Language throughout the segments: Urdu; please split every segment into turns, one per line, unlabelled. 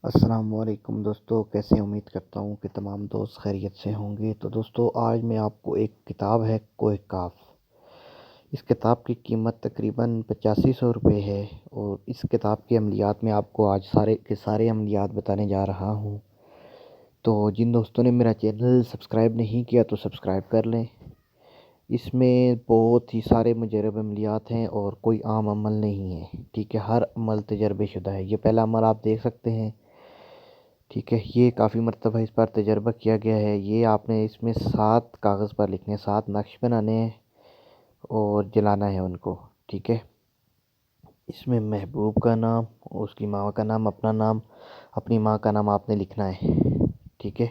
السلام علیکم دوستو، کیسے امید کرتا ہوں کہ تمام دوست خیریت سے ہوں گے۔ تو دوستو، آج میں آپ کو ایک کتاب ہے کوہ کاف، اس کتاب کی قیمت تقریباً 8500 روپے ہے، اور اس کتاب کے عملیات میں آپ کو آج سارے کے سارے عملیات بتانے جا رہا ہوں۔ تو جن دوستوں نے میرا چینل سبسکرائب نہیں کیا تو سبسکرائب کر لیں۔ اس میں بہت ہی سارے مجرب عملیات ہیں اور کوئی عام عمل نہیں ہے، ٹھیک ہے، ہر عمل تجربے شدہ ہے۔ یہ پہلا عمل آپ دیکھ سکتے ہیں، ٹھیک ہے، یہ کافی مرتبہ اس پر تجربہ کیا گیا ہے۔ یہ آپ نے اس میں 7 کاغذ پر لکھنے ہیں، 7 نقش بنانے ہیں اور جلانا ہے ان کو، ٹھیک ہے۔ اس میں محبوب کا نام، اس کی ماں کا نام، اپنا نام، اپنی ماں کا نام آپ نے لکھنا ہے، ٹھیک ہے۔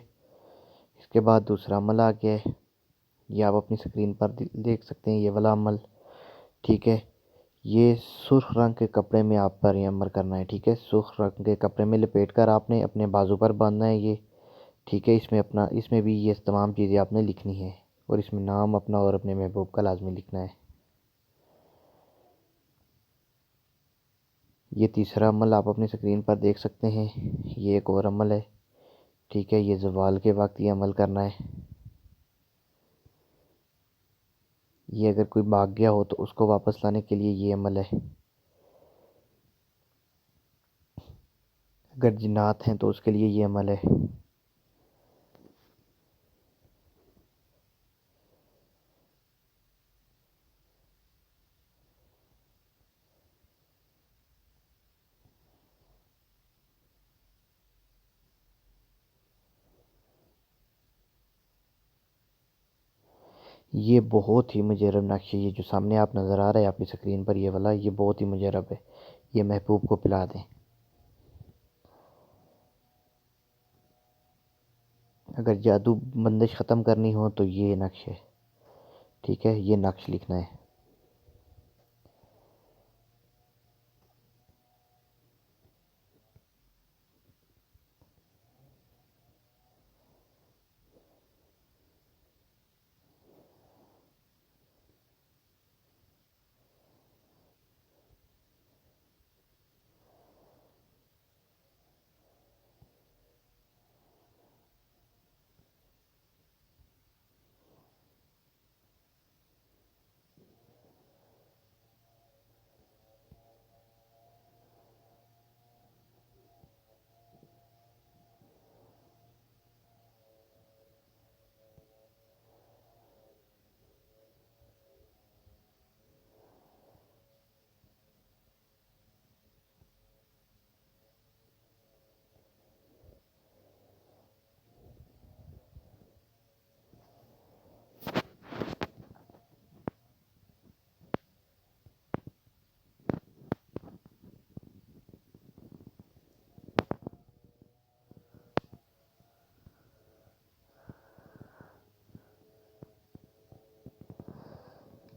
اس کے بعد دوسرا عمل آ گیا ہے، یہ آپ اپنی اسکرین پر دیکھ سکتے ہیں، یہ والا عمل، ٹھیک ہے۔ یہ سرخ رنگ کے کپڑے میں آپ پر یہ عمل کرنا ہے، ٹھیک ہے۔ سرخ رنگ کے کپڑے میں لپیٹ کر آپ نے اپنے بازو پر باندھنا ہے یہ، ٹھیک ہے۔ اس میں بھی یہ تمام چیزیں آپ نے لکھنی ہے، اور اس میں نام اپنا اور اپنے محبوب کا لازمی لکھنا ہے۔ یہ تیسرا عمل آپ اپنی اسکرین پر دیکھ سکتے ہیں، یہ ایک اور عمل ہے، ٹھیک ہے۔ یہ زوال کے وقت یہ عمل کرنا ہے۔ یہ اگر کوئی بھاگ گیا ہو تو اس کو واپس لانے کے لیے یہ عمل ہے۔ اگر جنات ہیں تو اس کے لیے یہ عمل ہے۔ یہ بہت ہی مجرب نقش ہے، یہ جو سامنے آپ نظر آ رہا ہے آپ کی اسکرین پر، یہ والا، یہ بہت ہی مجرب ہے۔ یہ محبوب کو پلا دیں۔ اگر جادو بندش ختم کرنی ہو تو یہ نقش ہے، ٹھیک ہے، یہ نقش لکھنا ہے۔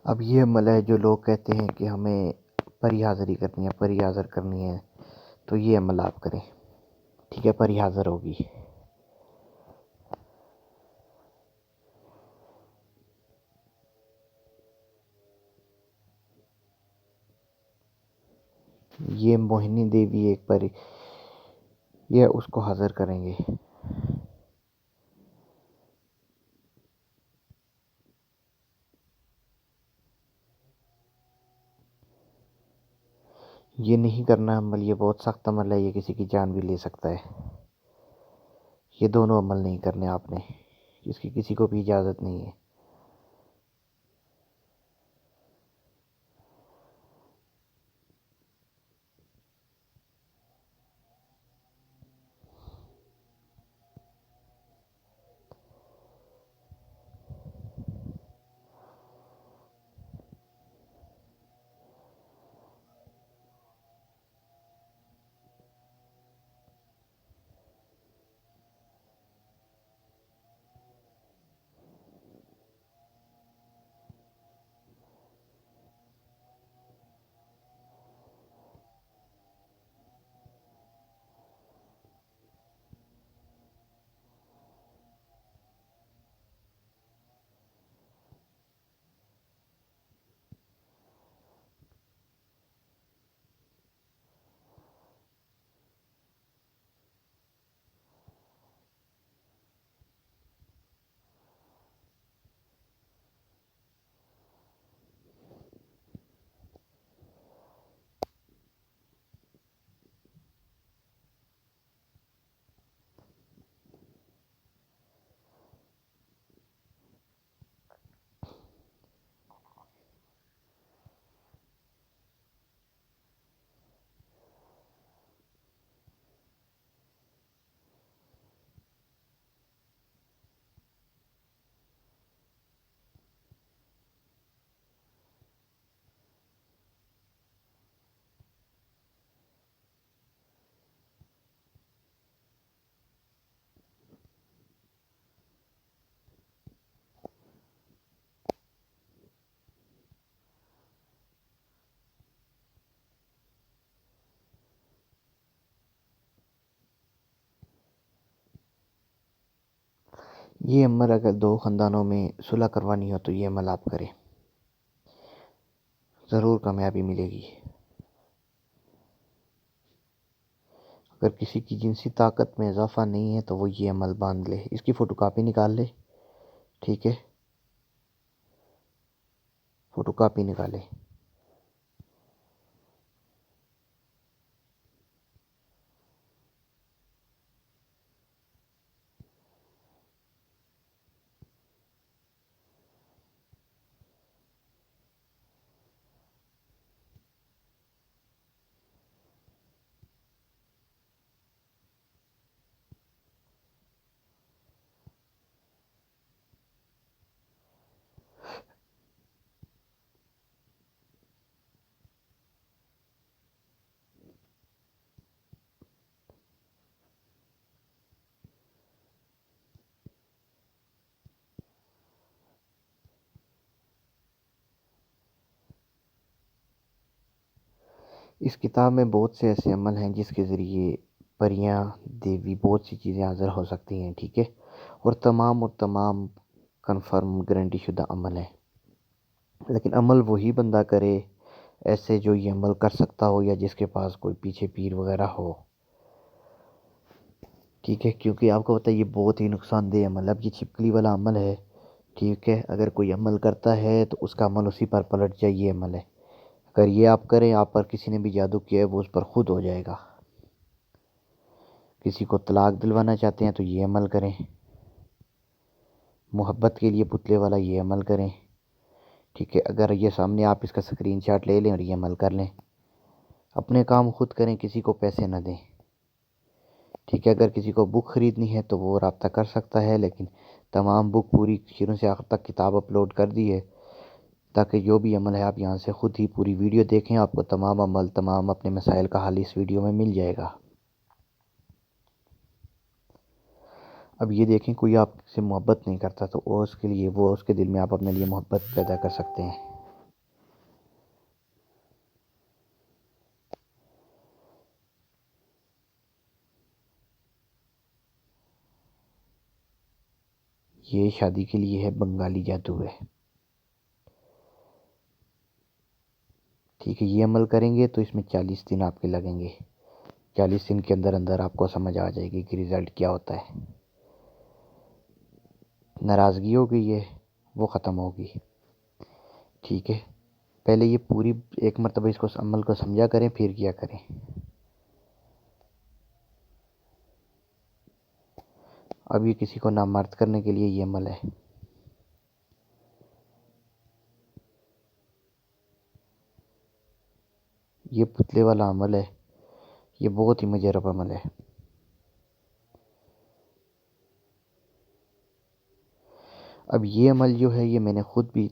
اب یہ عمل ہے جو لوگ کہتے ہیں کہ ہمیں پری حاضری کرنی ہے، پری حاضر کرنی ہے، تو یہ عمل آپ کریں، ٹھیک ہے، پری حاضر ہوگی۔ یہ موہنی دیوی ایک پری، یہ اس کو حاضر کریں گے۔ یہ نہیں کرنا عمل، یہ بہت سخت عمل ہے، یہ کسی کی جان بھی لے سکتا ہے۔ یہ دونوں عمل نہیں کرنے آپ نے، اس کی کسی کو بھی اجازت نہیں ہے۔ یہ عمل اگر دو خاندانوں میں صلح کروانی ہو تو یہ عمل آپ کریں، ضرور کامیابی ملے گی۔ اگر کسی کی جنسی طاقت میں اضافہ نہیں ہے تو وہ یہ عمل باندھ لے، اس کی فوٹو کاپی نکال لے، ٹھیک ہے، فوٹو کاپی نکالے۔ اس کتاب میں بہت سے ایسے عمل ہیں جس کے ذریعے پریاں، دیوی، بہت سی چیزیں حاضر ہو سکتی ہیں، ٹھیک ہے، اور تمام کنفرم گارنٹی شدہ عمل ہیں، لیکن عمل وہی بندہ کرے ایسے جو یہ عمل کر سکتا ہو یا جس کے پاس کوئی پیچھے پیر وغیرہ ہو، ٹھیک ہے، کیونکہ آپ کو پتہ ہے یہ بہت ہی نقصان دہ عمل ہے۔ اب یہ چھپکلی والا عمل ہے، ٹھیک ہے، اگر کوئی عمل کرتا ہے تو اس کا عمل اسی پر پلٹ جائے، یہ عمل ہے۔ اگر یہ آپ کریں، آپ پر کسی نے بھی جادو کیا ہے وہ اس پر خود ہو جائے گا۔ کسی کو طلاق دلوانا چاہتے ہیں تو یہ عمل کریں، محبت کے لیے پتلے والا یہ عمل کریں، ٹھیک ہے، اگر یہ سامنے آپ اس کا اسکرین شاٹ لے لیں اور یہ عمل کر لیں، اپنے کام خود کریں، کسی کو پیسے نہ دیں، ٹھیک ہے۔ اگر کسی کو بک خریدنی ہے تو وہ رابطہ کر سکتا ہے، لیکن تمام بک پوری شروع سے آخر تک کتاب اپلوڈ کر دی ہے، تاکہ جو بھی عمل ہے آپ یہاں سے خود ہی پوری ویڈیو دیکھیں، آپ کو تمام عمل، تمام اپنے مسائل کا حل اس ویڈیو میں مل جائے گا۔ اب یہ دیکھیں، کوئی آپ سے محبت نہیں کرتا تو اس کے لیے، وہ اس کے دل میں آپ اپنے لیے محبت پیدا کر سکتے ہیں۔ یہ شادی کے لیے ہے، بنگالی جادو ہے، ٹھیک ہے۔ یہ عمل کریں گے تو اس میں 40 دن آپ کے لگیں گے، 40 دن کے اندر اندر آپ کو سمجھ آ جائے گی کہ رزلٹ کیا ہوتا ہے۔ ناراضگی ہو گئی ہے وہ ختم ہوگی، ٹھیک ہے۔ پہلے یہ پوری ایک مرتبہ اس کو عمل کو سمجھا کریں، پھر کیا کریں۔ اب یہ کسی کو نامرد کرنے کے لیے یہ عمل ہے۔ یہ پتلے والا عمل ہے، یہ بہت ہی مجرب عمل ہے۔ اب یہ عمل جو ہے یہ میں نے خود بھی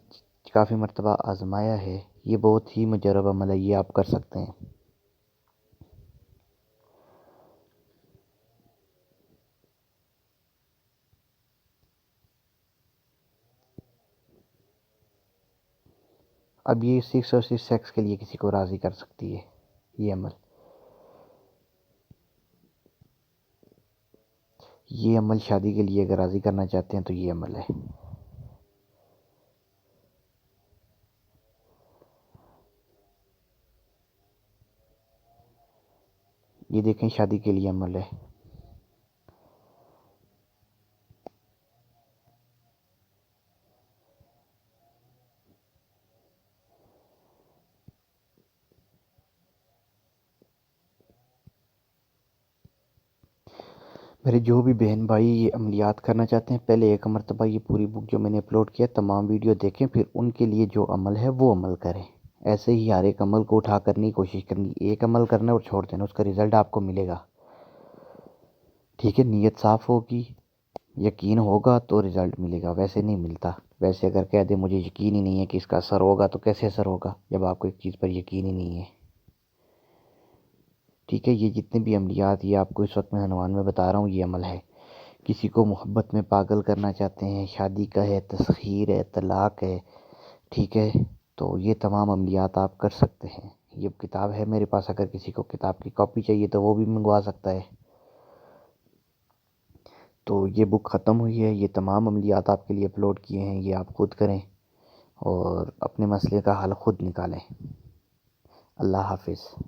کافی مرتبہ آزمایا ہے، یہ بہت ہی مجرب عمل ہے، یہ آپ کر سکتے ہیں۔ اب یہ 606 سیکس کے لیے کسی کو راضی کر سکتی ہے یہ عمل۔ یہ عمل شادی کے لیے اگر راضی کرنا چاہتے ہیں تو یہ عمل ہے۔ یہ دیکھیں، شادی کے لیے عمل ہے۔ میرے جو بھی بہن بھائی یہ عملیات کرنا چاہتے ہیں، پہلے ایک مرتبہ یہ پوری بک جو میں نے اپلوڈ کیا تمام ویڈیو دیکھیں، پھر ان کے لیے جو عمل ہے وہ عمل کریں۔ ایسے ہی ہر ایک عمل کو اٹھا کرنے کی کوشش کرنی، ایک عمل کرنا اور چھوڑ دینا، اس کا رزلٹ آپ کو ملے گا، ٹھیک ہے۔ نیت صاف ہوگی، یقین ہوگا تو رزلٹ ملے گا، ویسے نہیں ملتا۔ ویسے اگر کہہ دیں مجھے یقین ہی نہیں ہے کہ اس کا اثر ہوگا تو کیسے اثر ہوگا جب آپ کو ایک چیز پر یقین ہی نہیں ہے، ٹھیک ہے۔ یہ جتنے بھی عملیات یہ آپ کو اس وقت میں عنوان میں بتا رہا ہوں یہ عمل ہے۔ کسی کو محبت میں پاگل کرنا چاہتے ہیں، شادی کا ہے، تسخیر ہے، طلاق ہے، ٹھیک ہے، تو یہ تمام عملیات آپ کر سکتے ہیں۔ یہ کتاب ہے میرے پاس، اگر کسی کو کتاب کی کاپی چاہیے تو وہ بھی منگوا سکتا ہے، تو یہ بک ختم ہوئی ہے، یہ تمام عملیات آپ کے لیے اپلوڈ کیے ہیں، یہ آپ خود کریں اور اپنے مسئلے کا حل خود نکالیں۔ اللہ حافظ۔